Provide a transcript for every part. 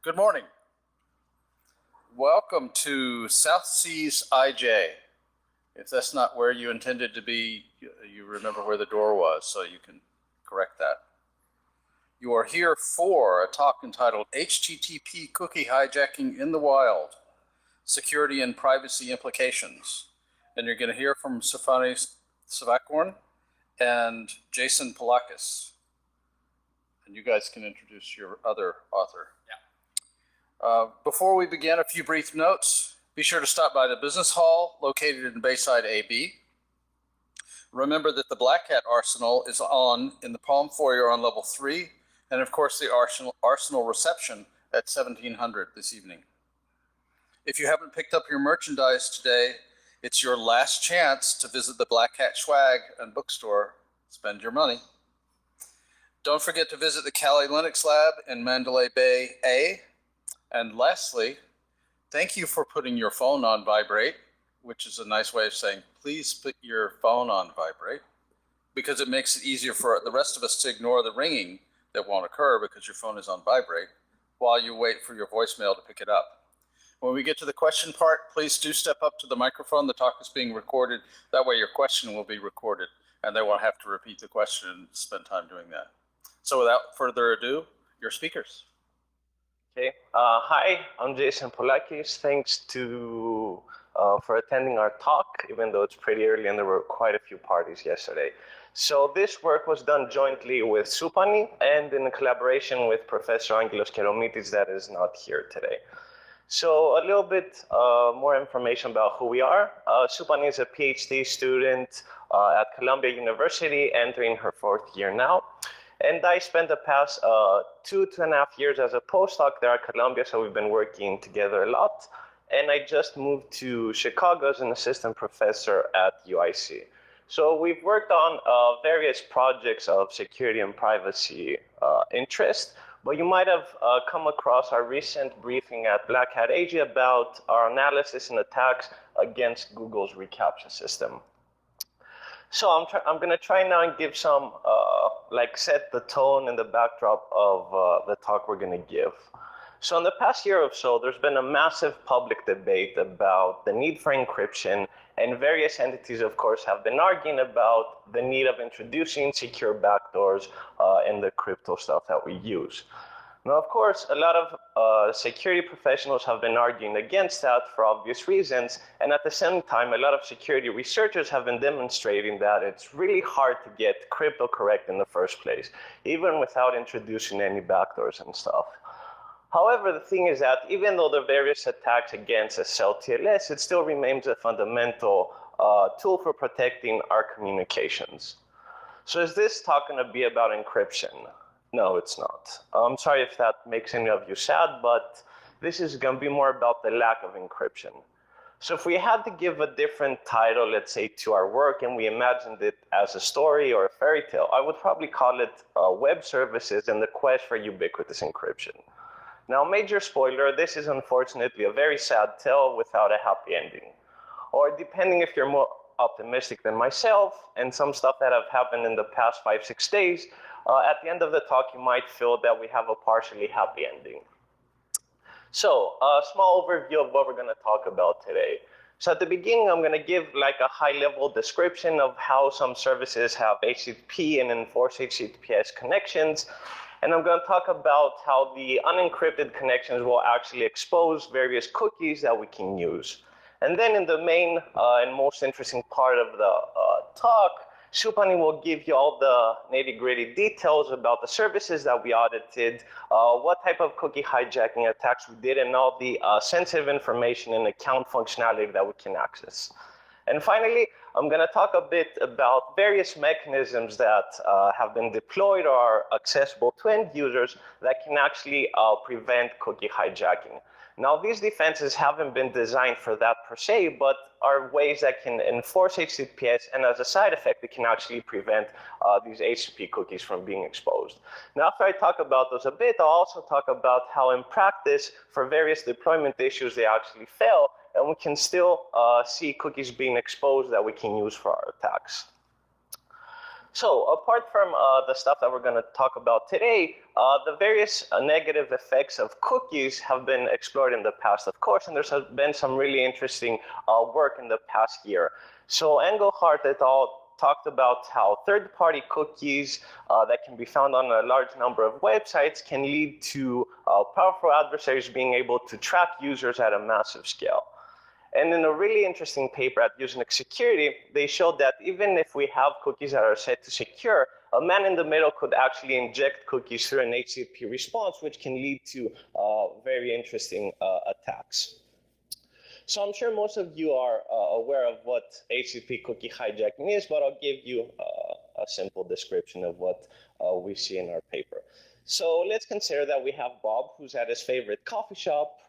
Good morning. Welcome to South Seas IJ. If that's not where you intended to be, you remember where the door was, so you can correct that. You are here for a talk entitled HTTP Cookie Hijacking in the Wild, Security and Privacy Implications. And you're going to hear from Stefanis Savakorn and Jason Polakis. And you guys can introduce your other author. Before we begin, a few brief notes. Be sure to stop by the business hall located in Bayside AB. Remember that the Black Hat Arsenal is on in the Palm Foyer on level 3, and of course the Arsenal reception at 1700 this evening. If you haven't picked up your merchandise today, it's your last chance to visit the Black Hat Swag and bookstore. Spend your money. Don't forget to visit the Kali Linux Lab in Mandalay Bay A. And lastly, thank you for putting your phone on vibrate, which is a nice way of saying, please put your phone on vibrate, because it makes it easier for the rest of us to ignore the ringing that won't occur because your phone is on vibrate while you wait for your voicemail to pick it up. When we get to the question part, please do step up to the microphone. The talk is being recorded. That way your question will be recorded and they won't have to repeat the question and spend time doing that. So without further ado, your speakers. Okay. Hi, I'm Jason Polakis. Thanks for attending our talk, even though it's pretty early and there were quite a few parties yesterday. So this work was done jointly with Supani and in collaboration with Professor Angelos Keromitis that is not here today. So a little bit more information about who we are. Supani is a PhD student at Columbia University, entering her 4th year now. And I spent the past 2.5 years as a postdoc there at Columbia, so we've been working together a lot. And I just moved to Chicago as an assistant professor at UIC. So we've worked on various projects of security and privacy interest, but you might have come across our recent briefing at Black Hat AG about our analysis and attacks against Google's reCAPTCHA system. So I'm going to try now and give some, set the tone and the backdrop of the talk we're going to give. So in the past year or so, there's been a massive public debate about the need for encryption, and various entities, of course, have been arguing about the need of introducing secure backdoors in the crypto stuff that we use. Now, of course, a lot of security professionals have been arguing against that for obvious reasons. And at the same time, a lot of security researchers have been demonstrating that it's really hard to get crypto correct in the first place, even without introducing any backdoors and stuff. However, the thing is that even though there are various attacks against SLTLS, it still remains a fundamental tool for protecting our communications. So is this talk going to be about encryption? No, it's not. I'm sorry if that makes any of you sad, but this is going to be more about the lack of encryption. So if we had to give a different title, let's say, to our work, and we imagined it as a story or a fairy tale, I would probably call it Web Services and the Quest for Ubiquitous Encryption. Now, major spoiler, this is unfortunately a very sad tale without a happy ending. Or depending if you're more optimistic than myself, and some stuff that have happened in the past 5-6 days, at the end of the talk, you might feel that we have a partially happy ending. So, a small overview of what we're going to talk about today. So at the beginning, I'm going to give like a high-level description of how some services have HTTP and enforced HTTPS connections. And I'm going to talk about how the unencrypted connections will actually expose various cookies that we can use. And then in the main and most interesting part of the talk, Supani will give you all the nitty-gritty details about the services that we audited, what type of cookie hijacking attacks we did, and all the sensitive information and account functionality that we can access. And finally, I'm going to talk a bit about various mechanisms that have been deployed or are accessible to end users that can actually prevent cookie hijacking. Now, these defenses haven't been designed for that per se, but are ways that can enforce HTTPS, and as a side effect, it can actually prevent these HTTP cookies from being exposed. Now, after I talk about those a bit, I'll also talk about how in practice, for various deployment issues, they actually fail, and we can still see cookies being exposed that we can use for our attacks. So apart from the stuff that we're going to talk about today, the various negative effects of cookies have been explored in the past, of course, and there's been some really interesting work in the past year. So Engelhardt et al. Talked about how third-party cookies that can be found on a large number of websites can lead to powerful adversaries being able to track users at a massive scale. And in a really interesting paper at Usenix Security, they showed that even if we have cookies that are set to secure, a man in the middle could actually inject cookies through an HTTP response, which can lead to very interesting attacks. So I'm sure most of you are aware of what HTTP cookie hijacking is, but I'll give you a simple description of what we see in our paper. So let's consider that we have Bob, who's at his favorite coffee shop,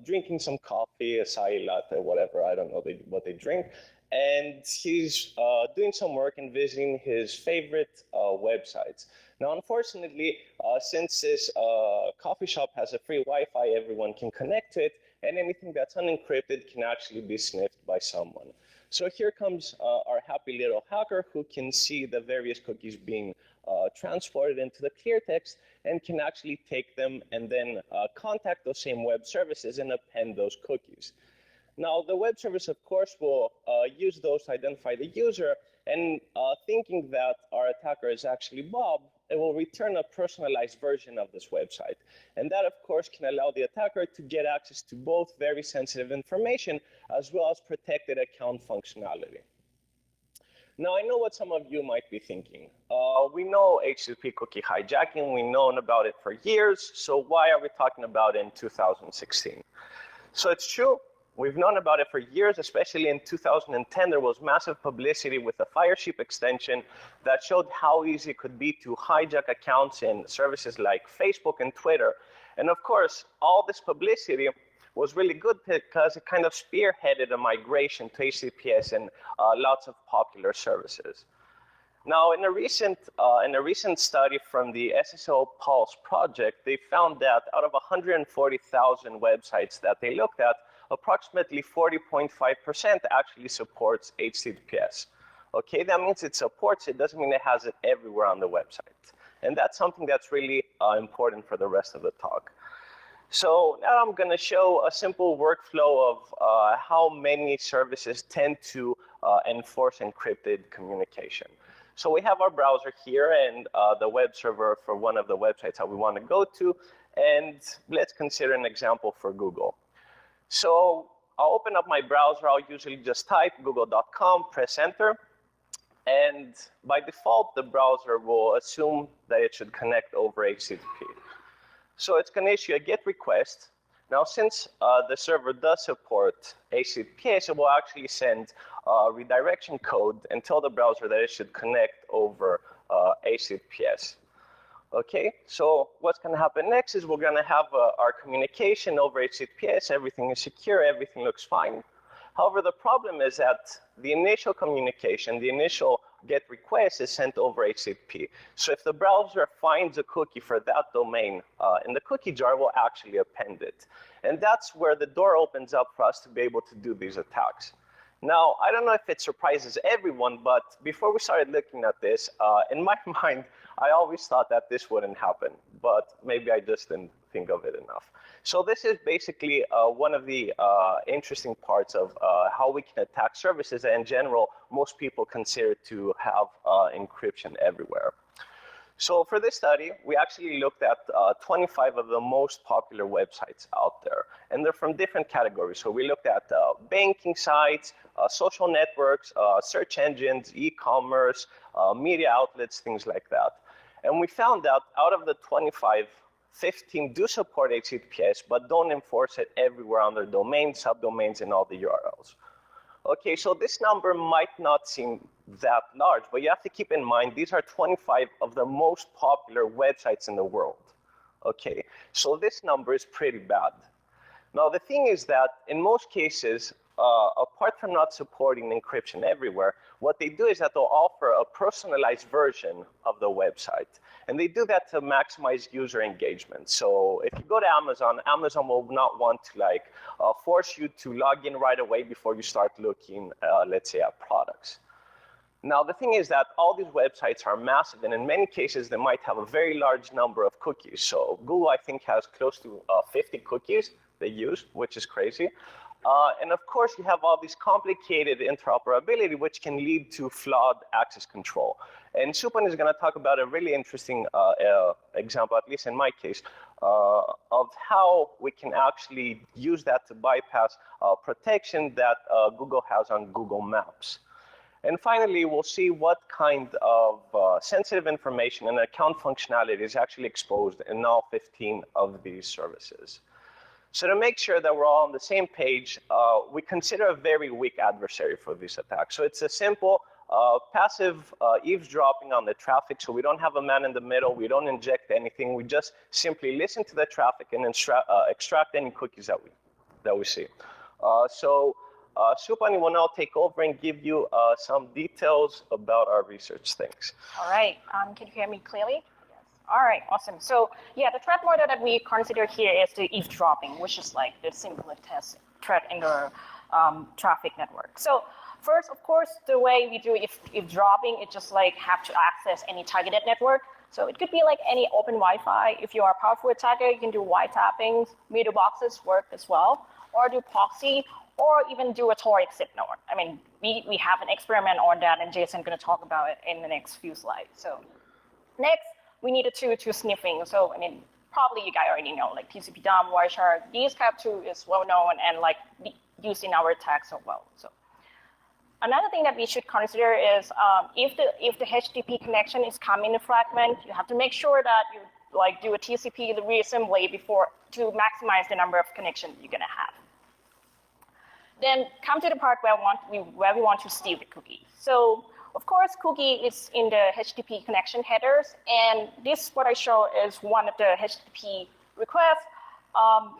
drinking some coffee, acai latte, whatever, I don't know what they drink, and he's doing some work and visiting his favorite websites. Now, unfortunately, since this coffee shop has a free Wi-Fi, everyone can connect to it, and anything that's unencrypted can actually be sniffed by someone. So here comes our happy little hacker who can see the various cookies being transported into the clear text and can actually take them and then contact those same web services and append those cookies. Now, the web service, of course, will use those to identify the user, and thinking that our attacker is actually Bob, it will return a personalized version of this website. And that, of course, can allow the attacker to get access to both very sensitive information as well as protected account functionality. Now, I know what some of you might be thinking. We know HTTP cookie hijacking, we've known about it for years, so why are we talking about it in 2016? So it's true, we've known about it for years, especially in 2010, there was massive publicity with the Firesheep extension that showed how easy it could be to hijack accounts in services like Facebook and Twitter. And of course, all this publicity was really good because it kind of spearheaded a migration to HTTPS and lots of popular services. Now, in a recent study from the SSO Pulse project, they found that out of 140,000 websites that they looked at, approximately 40.5% actually supports HTTPS. Okay, that means it supports it, doesn't mean it has it everywhere on the website. And that's something that's really important for the rest of the talk. So now I'm going to show a simple workflow of how many services tend to enforce encrypted communication. So we have our browser here and the web server for one of the websites that we want to go to. And let's consider an example for Google. So I'll open up my browser. I'll usually just type google.com, press enter. And by default, the browser will assume that it should connect over HTTP. So it's going to issue a GET request. Now, since the server does support HTTPS, it will actually send redirection code and tell the browser that it should connect over HTTPS. Okay, so what's going to happen next is we're going to have our communication over HTTPS. Everything is secure, everything looks fine. However, the problem is that the initial communication, the initial GET request is sent over HTTP. So if the browser finds a cookie for that domain in the cookie jar, we'll actually append it. And that's where the door opens up for us to be able to do these attacks. Now, I don't know if it surprises everyone, but before we started looking at this, in my mind, I always thought that this wouldn't happen, but maybe I just didn't think of it enough. So this is basically one of the interesting parts of how we can attack services that in general, most people consider to have encryption everywhere. So for this study, we actually looked at 25 of the most popular websites out there, and they're from different categories. So we looked at banking sites, social networks, search engines, e-commerce, media outlets, things like that. And we found out of the 25, 15 do support HTTPS, but don't enforce it everywhere on their domains, subdomains, and all the URLs. Okay, so this number might not seem that large, but you have to keep in mind these are 25 of the most popular websites in the world. Okay, so this number is pretty bad. Now, the thing is that in most cases, apart from not supporting encryption everywhere, what they do is that they'll offer a personalized version of the website. And they do that to maximize user engagement. So if you go to Amazon, Amazon will not want to force you to log in right away before you start looking, let's say, at products. Now, the thing is that all these websites are massive, and in many cases, they might have a very large number of cookies. So Google, I think, has close to 50 cookies they use, which is crazy. And of course, you have all these complicated interoperability, which can lead to flawed access control. And Supan is going to talk about a really interesting example, at least in my case, of how we can actually use that to bypass protection that Google has on Google Maps. And finally, we'll see what kind of sensitive information and account functionality is actually exposed in all 15 of these services. So to make sure that we're all on the same page, we consider a very weak adversary for this attack. So it's a simple passive eavesdropping on the traffic. So we don't have a man in the middle. We don't inject anything. We just simply listen to the traffic and extract any cookies that we see. Supani will now take over and give you some details about our research. Thanks. All right. Can you hear me clearly? Yes. All right. Awesome. So yeah, the threat model that we consider here is the eavesdropping, which is like the simplest threat in the traffic network. So first, of course, the way we do eavesdropping, it just like have to access any targeted network. So it could be like any open Wi-Fi. If you are a powerful attacker, you can do wiretapping. Meter boxes work as well, or do proxy, or even do a Tor exit node. I mean, we have an experiment on that, and Jason's going to talk about it in the next few slides. So next, we need a tool to sniffing. So I mean, probably you guys already know, like TCP dump, Wireshark. These type of tool is well known and like used in our attacks as well. So another thing that we should consider is if the HTTP connection is coming in a fragment, you have to make sure that you like do a TCP reassembly before to maximize the number of connections you're going to have. Then come to the part where we want to steal the cookie. So of course, cookie is in the HTTP connection headers, and this what I show is one of the HTTP requests,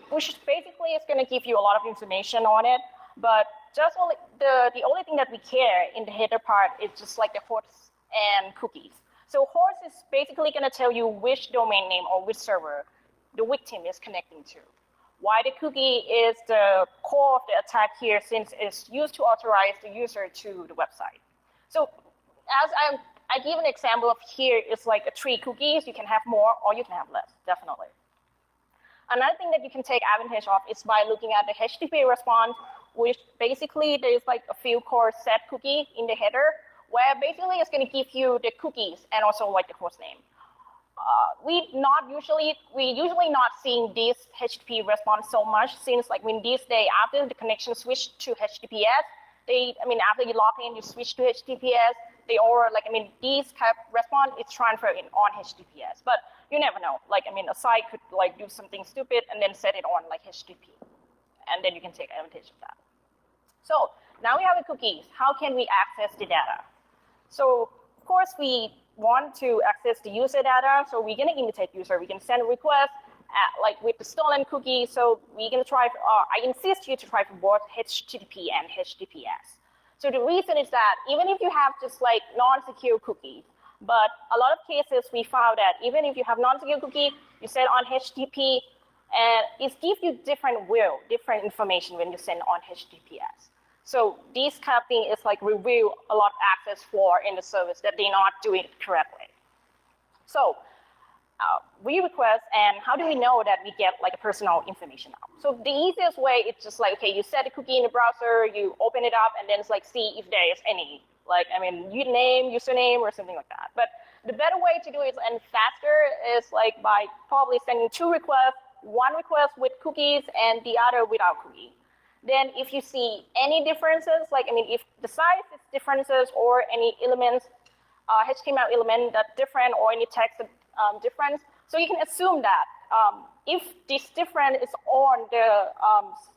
which basically is going to give you a lot of information on it. But just only the only thing that we care in the header part is just like the hosts and cookies. So host is basically going to tell you which domain name or which server the victim is connecting to. Why the cookie is the core of the attack here, since it's used to authorize the user to the website. So as I give an example of here, it's like 3 cookies. You can have more or you can have less, definitely. Another thing that you can take advantage of is by looking at the HTTP response, which basically there's like a field called set cookie in the header, where basically it's going to give you the cookies and also like the host name. We usually not seeing this HTTP response so much, since like when this day after the connection switched to HTTPS, after you log in, you switch to HTTPS, these type of response is transferred on HTTPS, but you never know. A site could like do something stupid and then set it on like HTTP, and then you can take advantage of that. So now we have the cookies. How can we access the data? So of course we want to access the user data, so we're going to imitate user. We can send a request with the stolen cookie. So we're going to try. I insist you to try for both HTTP and HTTPS. So the reason is that even if you have just like non-secure cookies, but a lot of cases we found that even if you have non-secure cookie, you send on HTTP, and it gives you different information when you send on HTTPS. So this kind of thing is like reveal a lot of access for in the service that they're not doing it correctly. So we request, and how do we know that we get like a personal information out? So the easiest way is just like, okay, you set a cookie in the browser, you open it up, and then it's like see if there is any, username or something like that. But the better way to do it and faster is like by probably sending 2 requests, one request with cookies and the other without cookie. Then if you see any differences, if the size is differences or any elements, HTML element that different or any text difference, so you can assume that if this difference is on the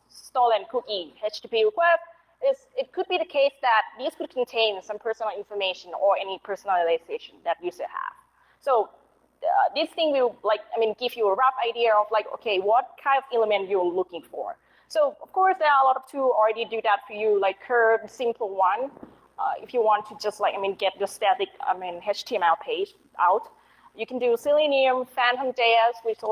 stolen cookie HTTP request, it could be the case that these could contain some personal information or any personalization that user have. So this thing will give you a rough idea of okay, what kind of element you're looking for. So of course there are a lot of tools already do that for you, like Curve, simple one. If you want to just get the static HTML page out, you can do Selenium, Phantom.js, which is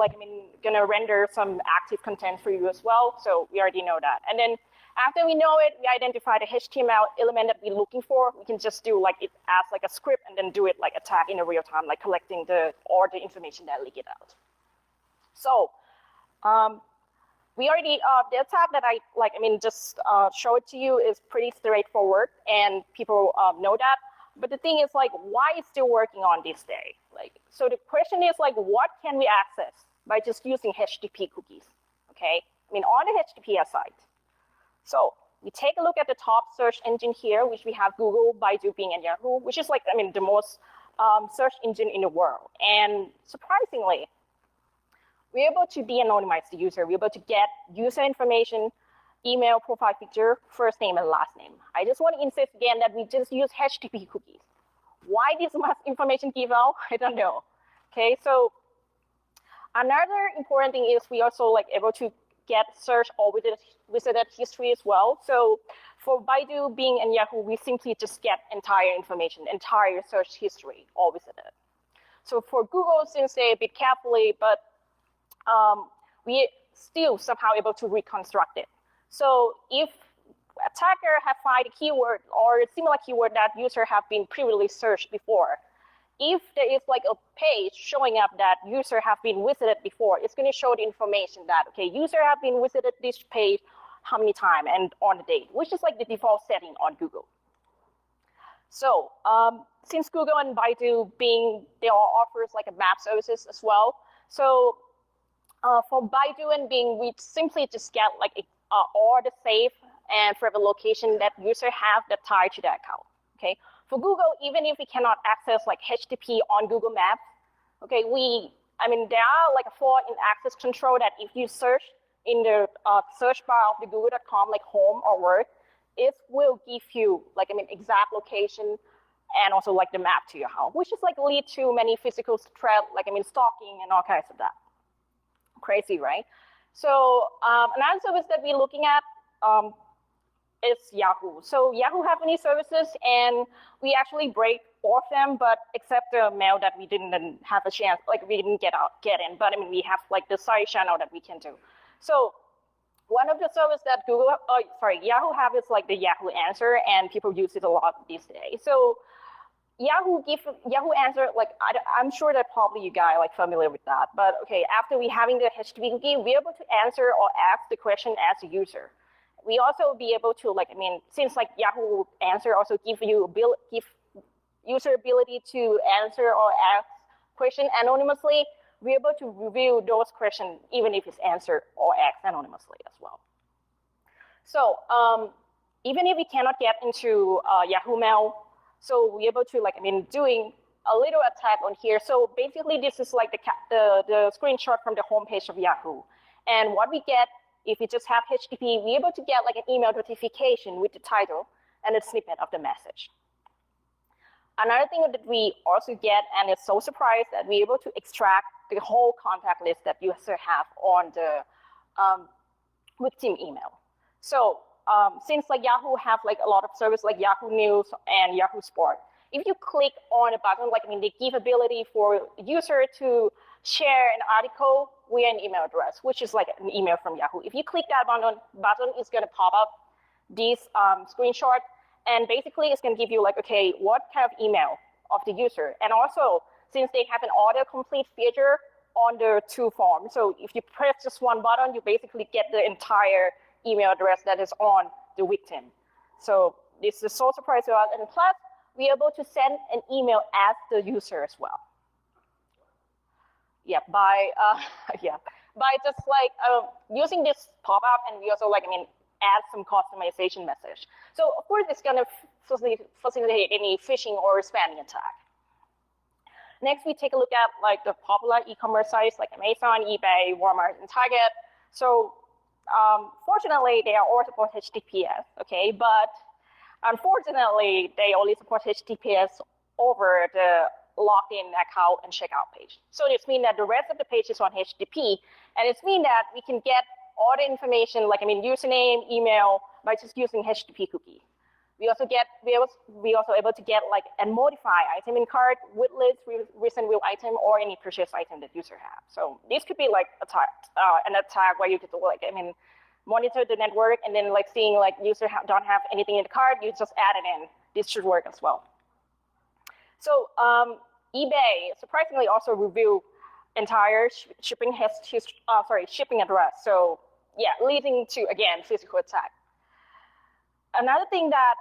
gonna render some active content for you as well. So we already know that. And then After we know it, we identify the HTML element that we're looking for. We can just do like it as like a script and then do it like attack in a real time, like collecting the information that leak it out. So we already, the attack that just show it to you is pretty straightforward, and people know that. But the thing is, like, why it's still working on this day? Like, so the question is, like, what can we access by just using HTTP cookies? Okay, I mean, on the HTTPS site. So we take a look at the top search engine here, which we have Google, Baidu, Bing, and Yahoo, which is like, I mean, the most search engine in the world. And surprisingly, we're able to de-anonymize the user. We're able to get user information, email, profile picture, first name, and last name. I just want to insist again that we just use HTTP cookies. Why this much information give out? I don't know. Okay, so another important thing is we also like able to get search or visited history as well. So for Baidu, Bing, and Yahoo, we simply just get entire information, entire search history, all visited. So for Google, since they're a bit carefully, but we still somehow able to reconstruct it. So if attacker have find a keyword or a similar keyword that user have been previously searched before, if there is like a page showing up that user have been visited before, it's going to show the information that, okay, user have been visited this page how many times and on the date, which is like the default setting on Google. So since Google and Baidu, Bing, they all offers like a map services as well. So for Baidu and Bing, we simply just get like all the safe and private location that user have that tie to that account. Okay. For Google, even if we cannot access like HTTP on Google Maps, okay, there are like a flaw in access control that if you search in the search bar of the google.com, like home or work, it will give you like, exact location and also like the map to your home, which is like lead to many physical threat, like, stalking and all kinds of that. Crazy, right? So another service that we're looking at is Yahoo. So Yahoo have many services, and we actually break all of them, but except the mail that we didn't have a chance, like we didn't get in. But we have like the side channel that we can do. So one of the services that Yahoo have is like the Yahoo Answer, and people use it a lot these days. So Yahoo Answer, like I'm sure that probably you guys like familiar with that. But okay, after we having the HTTP cookie, we're able to answer or ask the question as a user. We also be able to since like Yahoo Answer also give user ability to answer or ask question anonymously, we're able to review those questions even if it's answered or asked anonymously as well. So even if we cannot get into Yahoo Mail, so we're able to doing a little attack on here. So basically, this is like the screenshot from the homepage of Yahoo, and what we get. If we just have HTTP, we're able to get like an email notification with the title and a snippet of the message. Another thing that we also get, and it's so surprised that we're able to extract the whole contact list that user have on the victim email. So since like Yahoo have like a lot of service like Yahoo News and Yahoo Sport, if you click on a button, they give ability for user to share an article via an email address, which is like an email from Yahoo. If you click that button, it's going to pop up this screenshot, and basically it's going to give you like, okay, what kind of email of the user, and also since they have an autocomplete feature on the two forms, so if you press just one button, you basically get the entire email address that is on the victim. So this is so surprising to us, and plus we're able to send an email as the user as well. Yeah, by just like using this pop-up, and we also add some customization message. So of course it's gonna facilitate any phishing or spamming attack. Next, we take a look at like the popular e-commerce sites like Amazon, eBay, Walmart, and Target. So fortunately, they are all support HTTPS, okay, but unfortunately, they only support HTTPS over the logged in account and checkout page. So this means that the rest of the page is on HTTP, and it means that we can get all the information, username, email, by just using HTTP cookie. We also able to get and modify item in cart, with list, recent real item, or any purchase item that user have. So this could be like an attack where you could monitor the network, and then like seeing like user don't have anything in the cart, you just add it in. This should work as well. So eBay surprisingly also review entire shipping address. So yeah, leading to again physical attack. Another thing that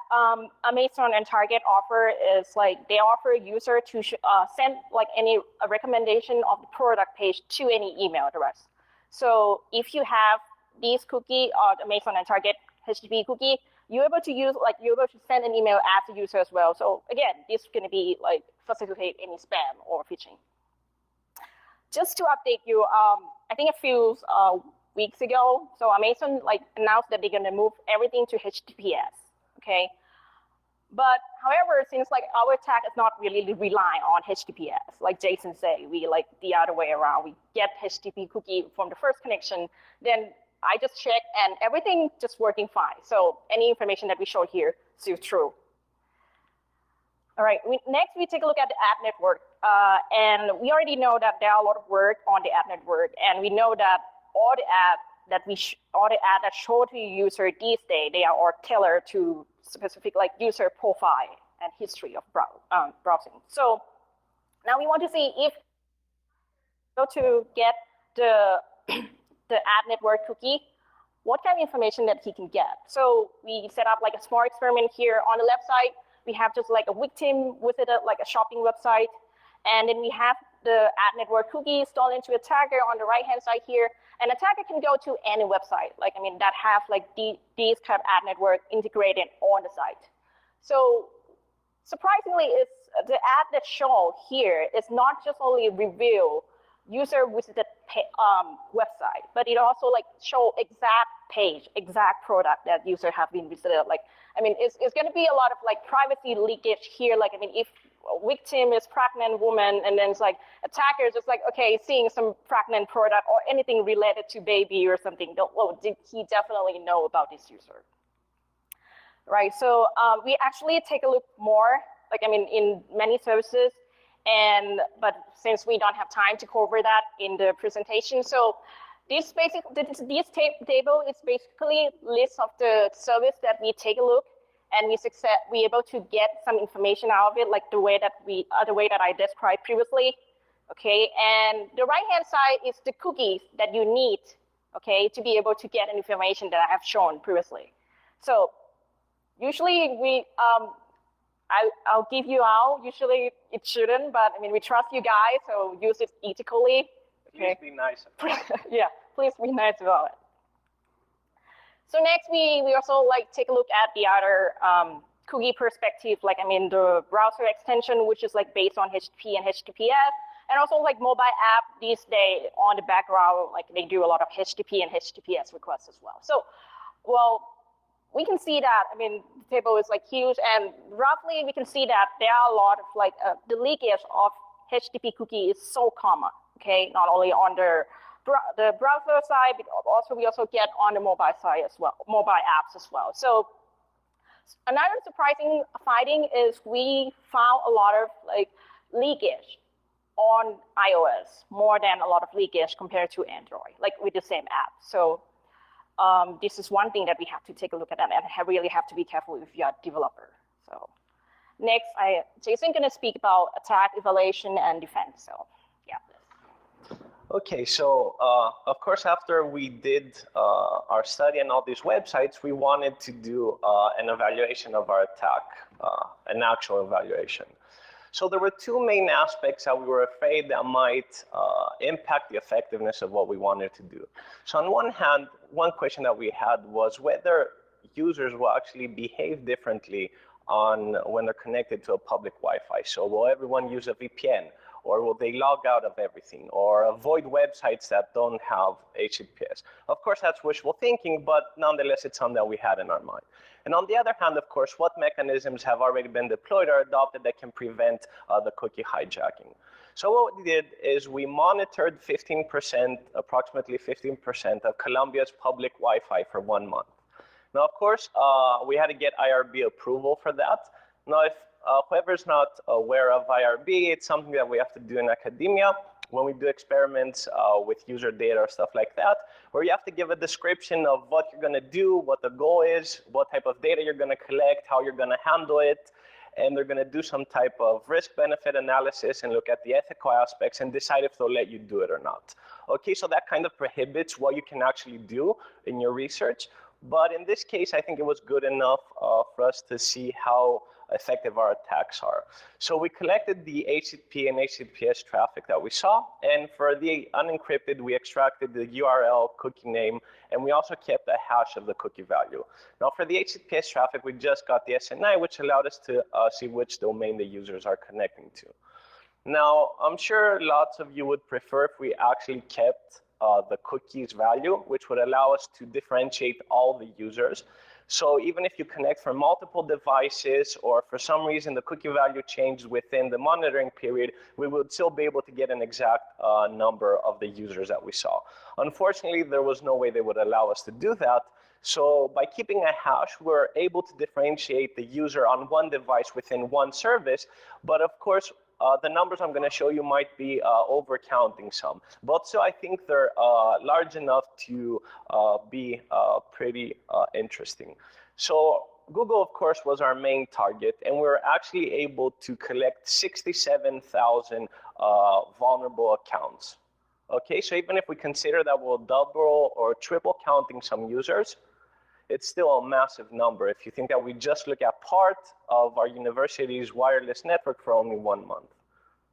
Amazon and Target offer is like they offer a user to send like a recommendation of the product page to any email address. So if you have these cookie or Amazon and Target HTTP cookie, you're able to send an email as a user as well. So again, this is going to be like facilitate any spam or phishing. Just to update you, I think a few weeks ago, so Amazon like announced that they're going to move everything to HTTPS. Okay, but however, since like our attack is not really relying on HTTPS, like Jason said, we like the other way around. We get HTTP cookie from the first connection, then I just check and everything just working fine. So any information that we show here is still true. All right, next we take a look at the ad network. And we already know that there are a lot of work on the ad network, and we know that all the ads that show to the user these days, they are all tailored to specific like user profile and history of browsing. So now we want to see if to get the ad network cookie, what kind of information that he can get. So we set up like a small experiment here on the left side. We have just like a victim with it, like a shopping website. And then we have the ad network cookie installed into attacker on the right-hand side here. And attacker can go to any website, that have like these kind of ad network integrated on the site. So surprisingly, it's the ad that shown here is not just only reveal user visited website, but it also like show exact page, exact product that user have been visited. It's going to be a lot of like privacy leakage here. If a victim is pregnant woman, and then it's like attackers just like, okay, seeing some pregnant product or anything related to baby or something, did he definitely know about this user? Right, so we actually take a look more, in many services, but since we don't have time to cover that in the presentation, so this table is basically list of the service that we take a look, and we able to get some information out of it, like the way that I described previously. Okay, and the right-hand side is the cookies that you need, okay, to be able to get information that I have shown previously. So usually I'll give you out. Usually it shouldn't, but we trust you guys, so use it ethically. Okay. Please be nice about it. Yeah, please be nice about it. So next, we also take a look at the other cookie perspective, the browser extension, which is based on HTTP and HTTPS, and also mobile app these days on the background, they do a lot of HTTP and HTTPS requests as well. So, we can see that, the table is huge, and roughly we can see that there are a lot of the leakage of HTTP cookie is so common, okay? Not only on the browser side, but we also get on the mobile side as well, mobile apps as well. So another surprising finding is we found a lot of leakage on iOS, more than a lot of leakage compared to Android, with the same app. So this is one thing that we have to take a look at, and really have to be careful if you're a developer. So next, Jason gonna speak about attack, evaluation, and defense. So yeah. Okay, so of course, after we did our study on all these websites, we wanted to do an evaluation of our attack, an actual evaluation. So there were two main aspects that we were afraid that might impact the effectiveness of what we wanted to do. So on one hand, one question that we had was whether users will actually behave differently when they're connected to a public Wi-Fi. So will everyone use a VPN? Or will they log out of everything, or avoid websites that don't have HTTPS? Of course, that's wishful thinking, but nonetheless, it's something that we had in our mind. And on the other hand, of course, what mechanisms have already been deployed or adopted that can prevent the cookie hijacking? So what we did is we monitored approximately 15% of Colombia's public Wi-Fi for 1 month. Now, of course, we had to get IRB approval for that. Now, if whoever's not aware of IRB, it's something that we have to do in academia. when we do experiments with user data or stuff like that, where you have to give a description of what you're going to do, what the goal is, what type of data you're going to collect, how you're going to handle it, and they're going to do some type of risk-benefit analysis and look at the ethical aspects and decide if they'll let you do it or not. Okay, so that kind of prohibits what you can actually do in your research. But in this case, I think it was good enough for us to see how effective our attacks are. So we collected the HTTP and HTTPS traffic that we saw, and for the unencrypted, we extracted the URL, cookie name, and we also kept a hash of the cookie value. Now for the HTTPS traffic, we just got the SNI, which allowed us to see which domain the users are connecting to. Now, I'm sure lots of you would prefer if we actually kept the cookies value, which would allow us to differentiate all the users. So even if you connect from multiple devices, or for some reason the cookie value changed within the monitoring period, we would still be able to get an exact number of the users that we saw. Unfortunately, there was no way they would allow us to do that. So by keeping a hash, we're able to differentiate the user on one device within one service. But of course, the numbers I'm going to show you might be overcounting some, but still I think they're large enough to be pretty interesting. So Google, of course, was our main target, and we were actually able to collect 67,000 vulnerable accounts. Okay, so even if we consider that we'll double or triple counting some users, it's still a massive number if you think that we just look at part of our university's wireless network for only 1 month.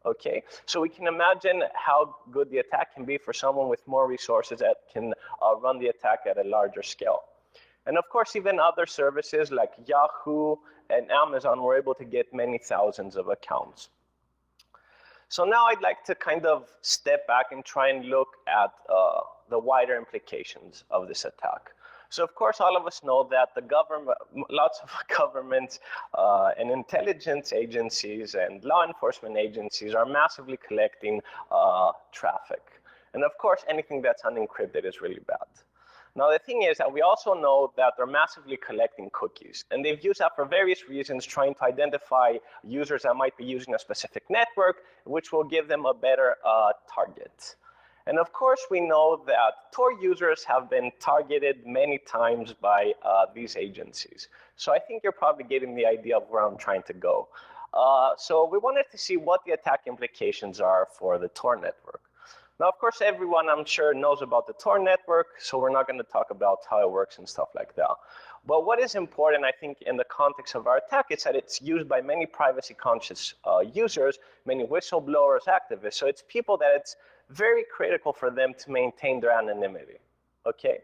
Okay, so we can imagine how good the attack can be for someone with more resources that can run the attack at a larger scale. And of course, even other services like Yahoo and Amazon were able to get many thousands of accounts. So now I'd like to kind of step back and try and look at the wider implications of this attack. So of course, all of us know that the government, lots of governments and intelligence agencies and law enforcement agencies are massively collecting traffic. And of course, anything that's unencrypted is really bad. Now, the thing is that we also know that they're massively collecting cookies, and they've used that for various reasons, trying to identify users that might be using a specific network, which will give them a better target. And of course, we know that Tor users have been targeted many times by these agencies. So I think you're probably getting the idea of where I'm trying to go. So we wanted to see what the attack implications are for the Tor network. Now, of course, everyone, I'm sure, knows about the Tor network, so we're not going to talk about how it works and stuff like that. But what is important, I think, in the context of our attack is that it's used by many privacy-conscious users, many whistleblowers, activists. So it's people that it's very critical for them to maintain their anonymity, okay?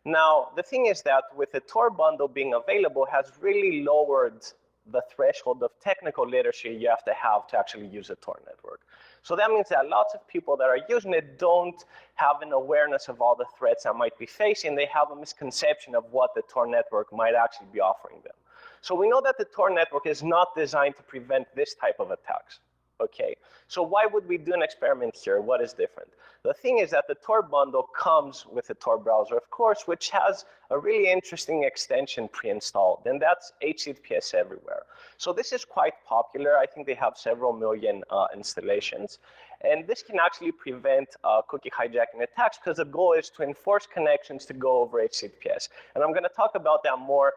Now, the thing is that with the Tor bundle being available has really lowered the threshold of technical literacy you have to actually use a Tor network. So that means that lots of people that are using it don't have an awareness of all the threats that might be facing. They have a misconception of what the Tor network might actually be offering them. So we know that the Tor network is not designed to prevent this type of attacks. Okay, so why would we do an experiment here? What is different? The thing is that the Tor bundle comes with the Tor browser, of course, which has a really interesting extension pre-installed, and that's HTTPS everywhere. So this is quite popular. I think they have several million installations. And this can actually prevent cookie hijacking attacks because the goal is to enforce connections to go over HTTPS. And I'm going to talk about that more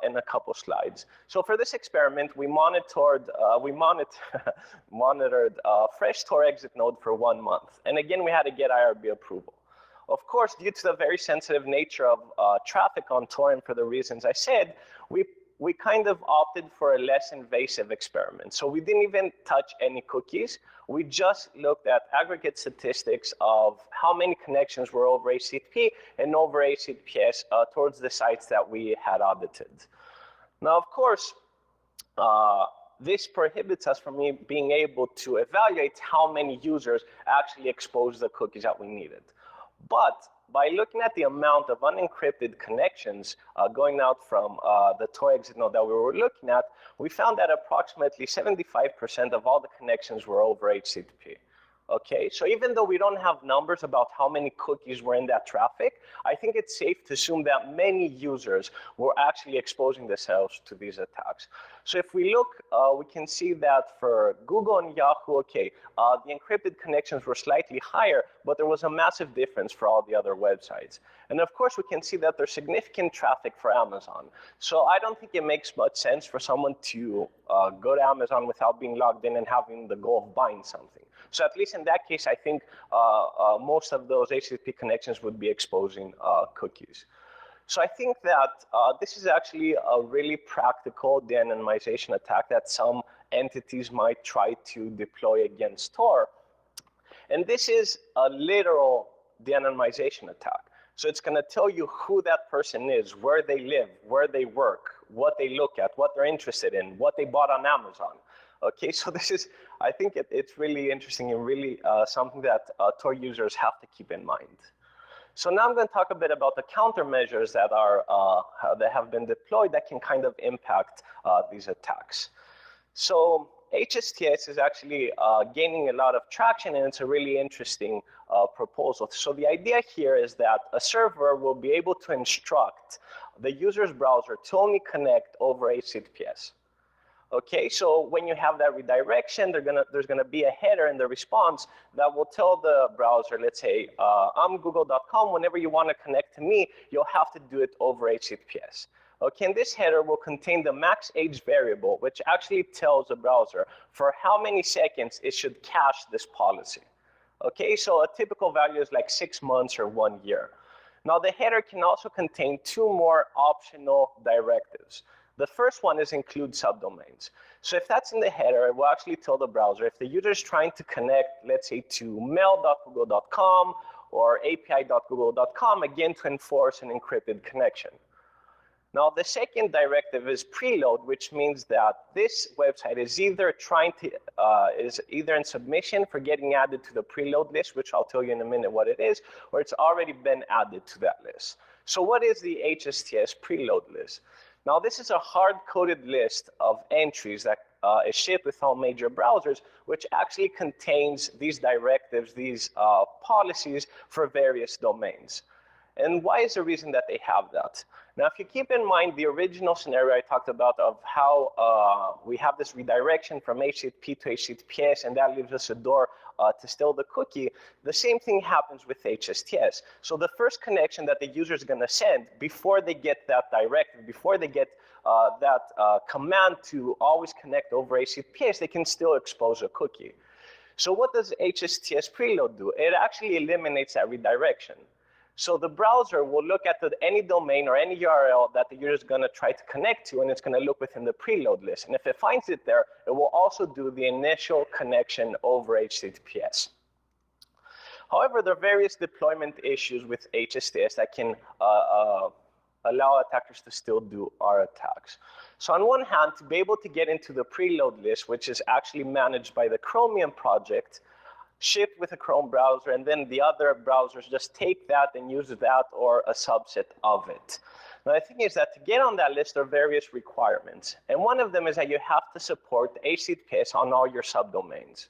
in a couple slides. So for this experiment, we monitored fresh Tor exit node for 1 month. And again, we had to get IRB approval. Of course, due to the very sensitive nature of traffic on Tor and for the reasons I said, we kind of opted for a less invasive experiment. So we didn't even touch any cookies. We just looked at aggregate statistics of how many connections were over HTTP and over HTTPS towards the sites that we had audited. Now, of course, this prohibits us from being able to evaluate how many users actually exposed the cookies that we needed. But by looking at the amount of unencrypted connections going out from the Tor exit node that we were looking at, we found that approximately 75% of all the connections were over HTTP. Okay, so even though we don't have numbers about how many cookies were in that traffic, I think it's safe to assume that many users were actually exposing themselves to these attacks. So if we look, we can see that for Google and Yahoo, okay, the encrypted connections were slightly higher, but there was a massive difference for all the other websites. And of course, we can see that there's significant traffic for Amazon. So I don't think it makes much sense for someone to go to Amazon without being logged in and having the goal of buying something. So at least in that case, I think most of those HTTP connections would be exposing cookies. So I think that this is actually a really practical de-anonymization attack that some entities might try to deploy against Tor. And this is a literal de-anonymization attack. So it's going to tell you who that person is, where they live, where they work, what they look at, what they're interested in, what they bought on Amazon. Okay, so this is, I think it's really interesting and really something that Tor users have to keep in mind. So now I'm going to talk a bit about the countermeasures that have been deployed that can kind of impact these attacks. So HSTS is actually gaining a lot of traction, and it's a really interesting proposal. So the idea here is that a server will be able to instruct the user's browser to only connect over HTTPS. Okay, so when you have that redirection, there's gonna be a header in the response that will tell the browser, let's say, I'm google.com, whenever you wanna connect to me, you'll have to do it over HTTPS. Okay, and this header will contain the max age variable, which actually tells the browser for how many seconds it should cache this policy. Okay, so a typical value is like 6 months or 1 year. Now the header can also contain 2 more optional directives. The first one is include subdomains. So if that's in the header, it will actually tell the browser if the user is trying to connect, let's say, to mail.google.com or api.google.com, again, to enforce an encrypted connection. Now, the second directive is preload, which means that this website is either is either in submission for getting added to the preload list, which I'll tell you in a minute what it is, or it's already been added to that list. So what is the HSTS preload list? Now, this is a hard-coded list of entries that is shipped with all major browsers, which actually contains these directives, these policies for various domains. And why is the reason that they have that? Now, if you keep in mind the original scenario I talked about of how we have this redirection from HTTP to HTTPS, and that leaves us a door to steal the cookie, the same thing happens with HSTS. So the first connection that the user is going to send before they get that directive, before they get that command to always connect over HTTPS, they can still expose a cookie. So what does HSTS preload do? It actually eliminates that redirection. So the browser will look at any domain or any URL that the user is going to try to connect to, and it's going to look within the preload list. And if it finds it there, it will also do the initial connection over HTTPS. However, there are various deployment issues with HSTS that can allow attackers to still do our attacks. So on one hand, to be able to get into the preload list, which is actually managed by the Chromium project, shipped with a Chrome browser, and then the other browsers just take that and use that or a subset of it. Now, the thing is that to get on that list, there are various requirements. And one of them is that you have to support HTTPS on all your subdomains.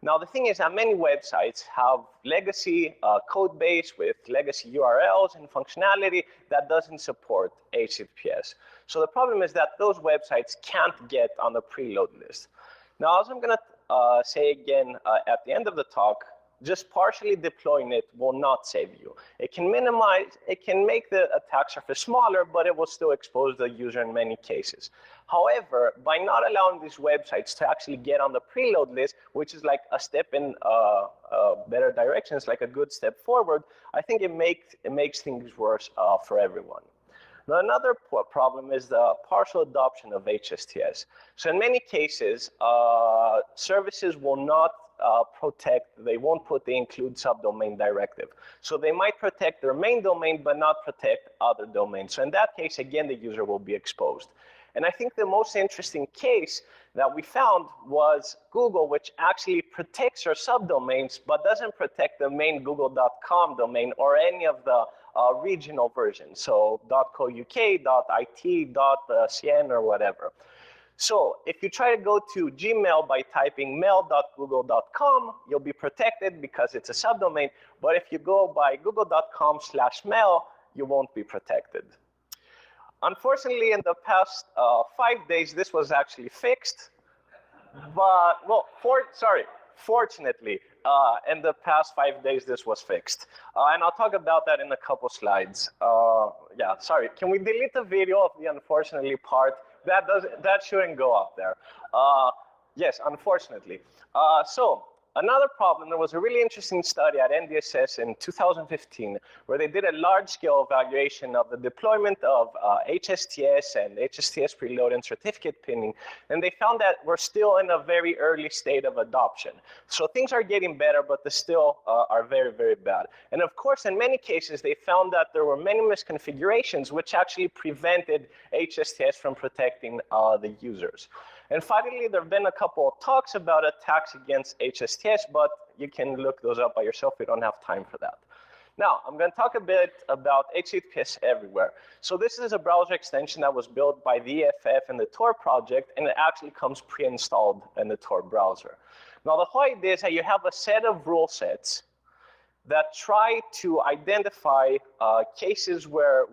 Now, the thing is that many websites have legacy code base with legacy URLs and functionality that doesn't support HTTPS. So the problem is that those websites can't get on the preload list. Now, as I'm going to say again at the end of the talk, just partially deploying it will not save you. It can minimize, it can make the attack surface smaller, but it will still expose the user in many cases. However, by not allowing these websites to actually get on the preload list, which is like a step in better direction, it's like a good step forward, I think it makes things worse for everyone. Now, another problem is the partial adoption of HSTS. So in many cases, services will not they won't put the include subdomain directive. So they might protect their main domain, but not protect other domains. So in that case, again, the user will be exposed. And I think the most interesting case that we found was Google, which actually protects their subdomains, but doesn't protect the main google.com domain or any of the regional versions, so .co.uk, .it, .cn, or whatever. So if you try to go to Gmail by typing mail.google.com, you'll be protected because it's a subdomain. But if you go by google.com/mail, you won't be protected. Unfortunately, in the past 5 days, this was actually fixed. But, well, fortunately, in the past 5 days, this was fixed. And I'll talk about that in a couple slides. Yeah, sorry. Can we delete the video of the unfortunately part? That shouldn't go up there. Yes, unfortunately. So another problem, there was a really interesting study at NDSS in 2015 where they did a large-scale evaluation of the deployment of HSTS and HSTS preload and certificate pinning, and they found that we're still in a very early state of adoption. So things are getting better, but they still are very, very bad. And of course, in many cases, they found that there were many misconfigurations which actually prevented HSTS from protecting the users. And finally, there have been a couple of talks about attacks against HSTS, but you can look those up by yourself. We don't have time for that. Now, I'm going to talk a bit about HTTPS Everywhere. So this is a browser extension that was built by the EFF and the Tor project, and it actually comes pre-installed in the Tor browser. Now, the whole idea is that you have a set of rule sets that try to identify cases where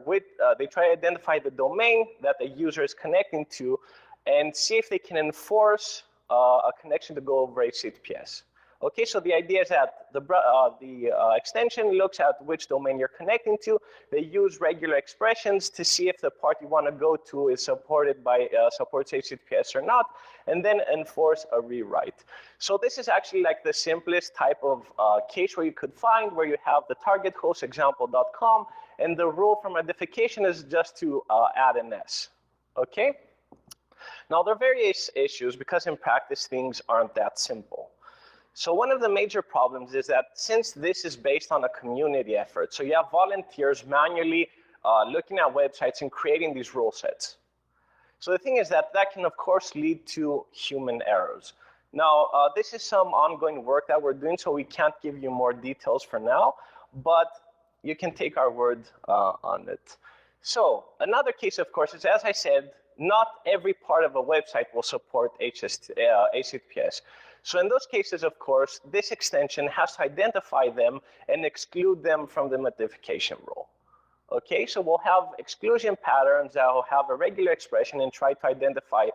they try to identify the domain that the user is connecting to and see if they can enforce a connection to go over HTTPS. Okay, so the idea is that the extension looks at which domain you're connecting to. They use regular expressions to see if the part you want to go to is supported by supports HTTPS or not, and then enforce a rewrite. So this is actually like the simplest type of case where you could find where you have the target host example.com, and the rule for modification is just to add an S. Okay. Now, there are various issues because in practice, things aren't that simple. So one of the major problems is that since this is based on a community effort, so you have volunteers manually looking at websites and creating these rule sets. So the thing is that can, of course, lead to human errors. Now, this is some ongoing work that we're doing, so we can't give you more details for now, but you can take our word on it. So another case, of course, is, as I said, not every part of a website will support HTTPS. So in those cases, of course, this extension has to identify them and exclude them from the modification rule. Okay, so we'll have exclusion patterns that will have a regular expression and try to identify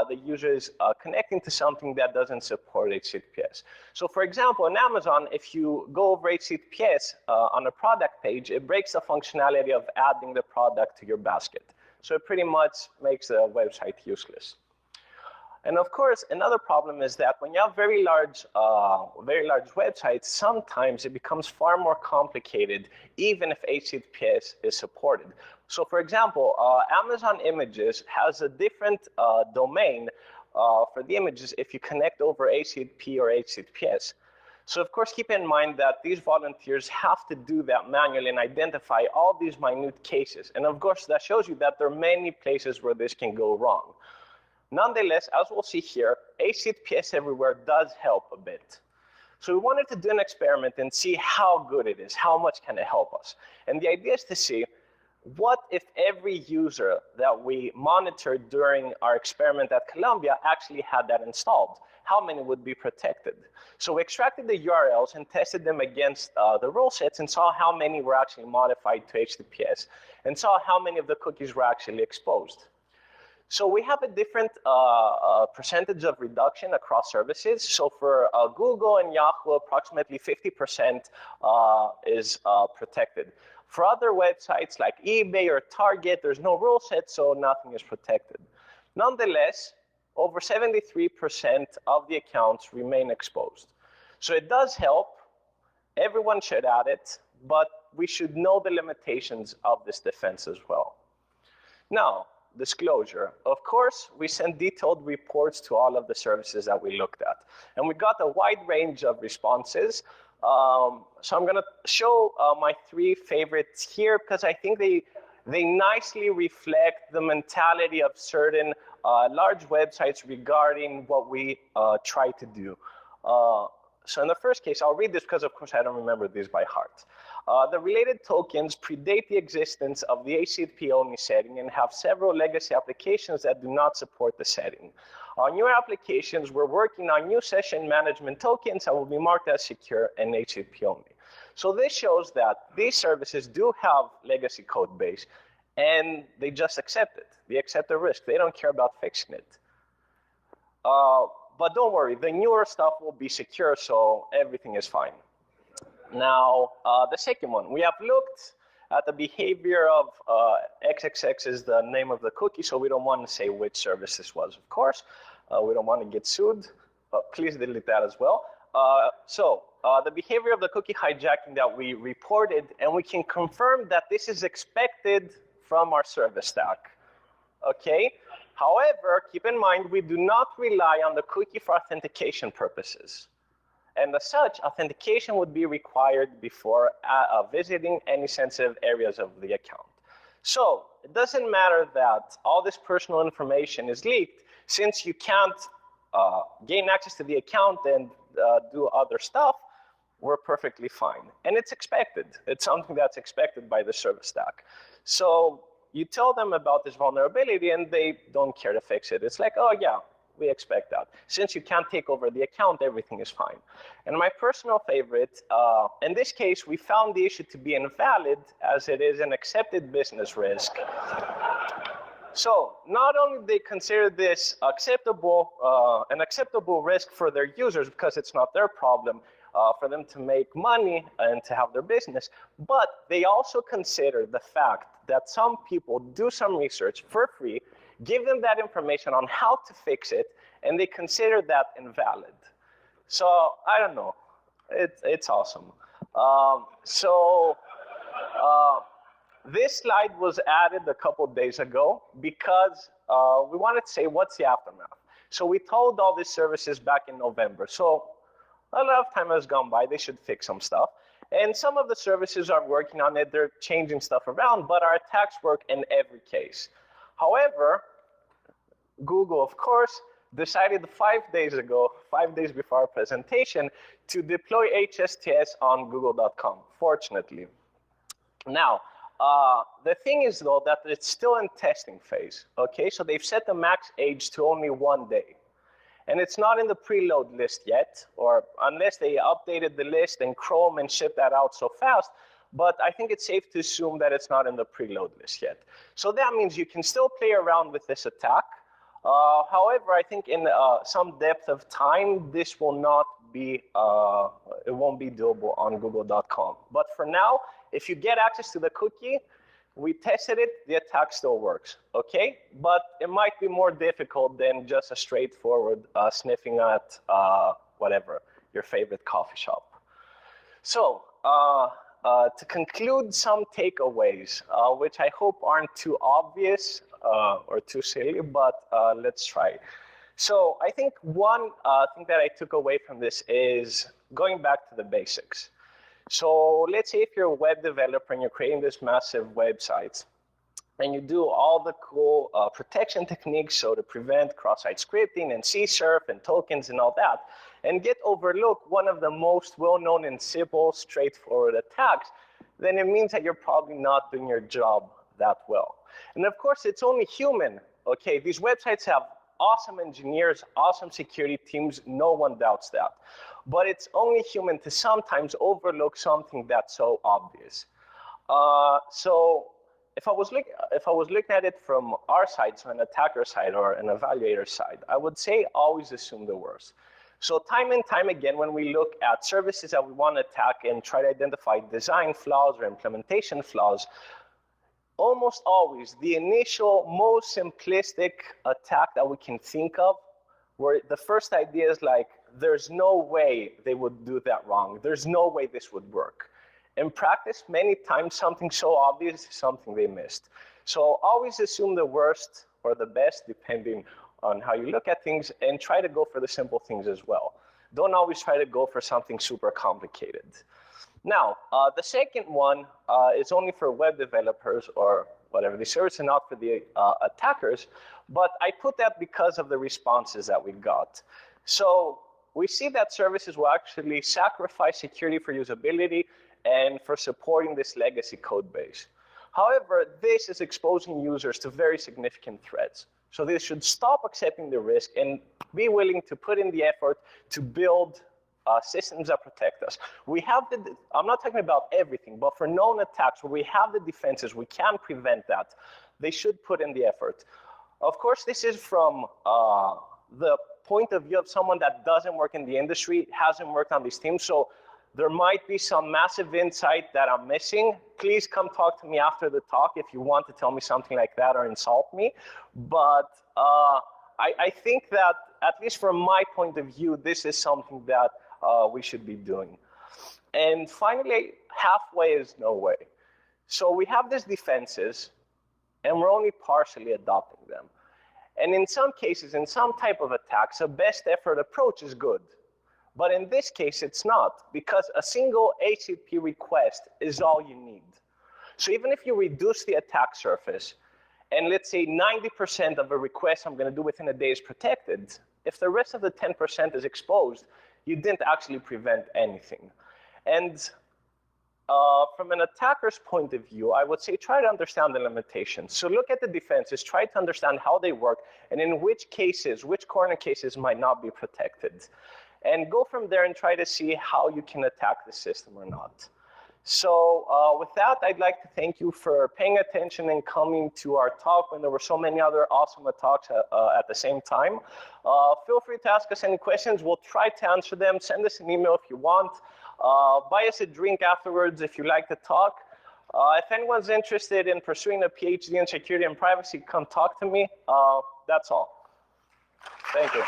the users connecting to something that doesn't support HTTPS. So for example, in Amazon, if you go over HTTPS on a product page, it breaks the functionality of adding the product to your basket. So it pretty much makes the website useless. And of course, another problem is that when you have very large websites, sometimes it becomes far more complicated, even if HTTPS is supported. So for example, Amazon Images has a different domain for the images if you connect over HTTP or HTTPS. So of course, keep in mind that these volunteers have to do that manually and identify all these minute cases. And of course, that shows you that there are many places where this can go wrong. Nonetheless, as we'll see here, HTTPS Everywhere does help a bit. So we wanted to do an experiment and see how good it is, how much can it help us. And the idea is to see what if every user that we monitored during our experiment at Columbia actually had that installed? How many would be protected? So we extracted the URLs and tested them against the rule sets and saw how many were actually modified to HTTPS and saw how many of the cookies were actually exposed. So we have a different percentage of reduction across services. So for Google and Yahoo, approximately 50% is protected. For other websites like eBay or Target, there's no rule set, so nothing is protected. Nonetheless, over 73% of the accounts remain exposed. So it does help. Everyone should add it, but we should know the limitations of this defense as well. Now, disclosure. Of course, we sent detailed reports to all of the services that we looked at. And we got a wide range of responses. So I'm going to show my three favorites here because I think they nicely reflect the mentality of certain large websites regarding what we try to do. So in the first case, I'll read this because of course I don't remember these by heart. The related tokens predate the existence of the HTTP only setting and have several legacy applications that do not support the setting. On newer applications, we're working on new session management tokens that will be marked as secure and HTTP only. So this shows that these services do have legacy code base and they just accept it. They accept the risk. They don't care about fixing it. But don't worry, the newer stuff will be secure, so everything is fine. Now, the second one, we have looked at the behavior of XXX is the name of the cookie, so we don't want to say which service this was, of course. We don't want to get sued, but please delete that as well. The behavior of the cookie hijacking that we reported, and we can confirm that this is expected from our service stack, okay? However, keep in mind, we do not rely on the cookie for authentication purposes. And as such, authentication would be required before visiting any sensitive areas of the account. So it doesn't matter that all this personal information is leaked, since you can't gain access to the account and do other stuff, we're perfectly fine. And it's expected. It's something that's expected by the service stack. So you tell them about this vulnerability and they don't care to fix it. It's like, oh yeah, we expect that. Since you can't take over the account, everything is fine. And my personal favorite, in this case, we found the issue to be invalid as it is an accepted business risk. So not only do they consider this an acceptable risk for their users because it's not their problem for them to make money and to have their business, but they also consider the fact that some people do some research for free, give them that information on how to fix it, and they consider that invalid. So I don't know, it's awesome. This slide was added a couple days ago because we wanted to say what's the aftermath. So we told all these services back in November. So a lot of time has gone by, they should fix some stuff. And some of the services are working on it, they're changing stuff around, but our attacks work in every case. However, Google, of course, decided 5 days ago, 5 days before our presentation, to deploy HSTS on google.com, fortunately. Now, the thing is, though, that it's still in testing phase, okay? So they've set the max age to only 1 day. And it's not in the preload list yet, or unless they updated the list in Chrome and shipped that out so fast, but I think it's safe to assume that it's not in the preload list yet. So that means you can still play around with this attack. However, I think in some depth of time, this will not be, it won't be doable on google.com. But for now, if you get access to the cookie, we tested it, the attack still works, okay? But it might be more difficult than just a straightforward sniffing at whatever, your favorite coffee shop. So, to conclude some takeaways, which I hope aren't too obvious or too silly, but let's try. So I think one thing that I took away from this is going back to the basics. So let's say if you're a web developer and you're creating this massive website, and you do all the cool protection techniques, so to prevent cross-site scripting and CSRF and tokens and all that, and get overlooked one of the most well-known and simple, straightforward attacks, then it means that you're probably not doing your job that well. And of course, it's only human, okay? These websites have awesome engineers, awesome security teams, no one doubts that. But it's only human to sometimes overlook something that's so obvious. So if I was looking at it from our side, so an attacker side or an evaluator side, I would say always assume the worst. So time and time again, when we look at services that we want to attack and try to identify design flaws or implementation flaws, almost always the initial, most simplistic attack that we can think of, where the first idea is like, there's no way they would do that wrong. There's no way this would work. In practice, many times something so obvious is something they missed. So always assume the worst or the best, depending on how you look at things, and try to go for the simple things as well. Don't always try to go for something super complicated. Now, the second one is only for web developers or whatever. The service and not for the attackers, but I put that because of the responses that we got. So we see that services will actually sacrifice security for usability and for supporting this legacy code base. However, this is exposing users to very significant threats. So they should stop accepting the risk and be willing to put in the effort to build systems that protect us. We have I'm not talking about everything, but for known attacks where we have the defenses, we can prevent that. They should put in the effort. Of course, this is from the point of view of someone that doesn't work in the industry, hasn't worked on these teams. So there might be some massive insight that I'm missing. Please come talk to me after the talk if you want to tell me something like that or insult me. But I think that, at least from my point of view, this is something that we should be doing. And finally, halfway is no way. So we have these defenses, and we're only partially adopting them. And in some cases, in some type of attacks, a best effort approach is good. But in this case, it's not, because a single HTTP request is all you need. So even if you reduce the attack surface, and let's say 90% of a request I'm going to do within a day is protected, if the rest of the 10% is exposed, you didn't actually prevent anything. And from an attacker's point of view, I would say try to understand the limitations. So look at the defenses, try to understand how they work, and in which cases, which corner cases might not be protected. And go from there and try to see how you can attack the system or not. So with that, I'd like to thank you for paying attention and coming to our talk when there were so many other awesome talks at the same time. Feel free to ask us any questions. We'll try to answer them. Send us an email if you want. Buy us a drink afterwards if you like to talk. If anyone's interested in pursuing a PhD in security and privacy, come talk to me. That's all. Thank you.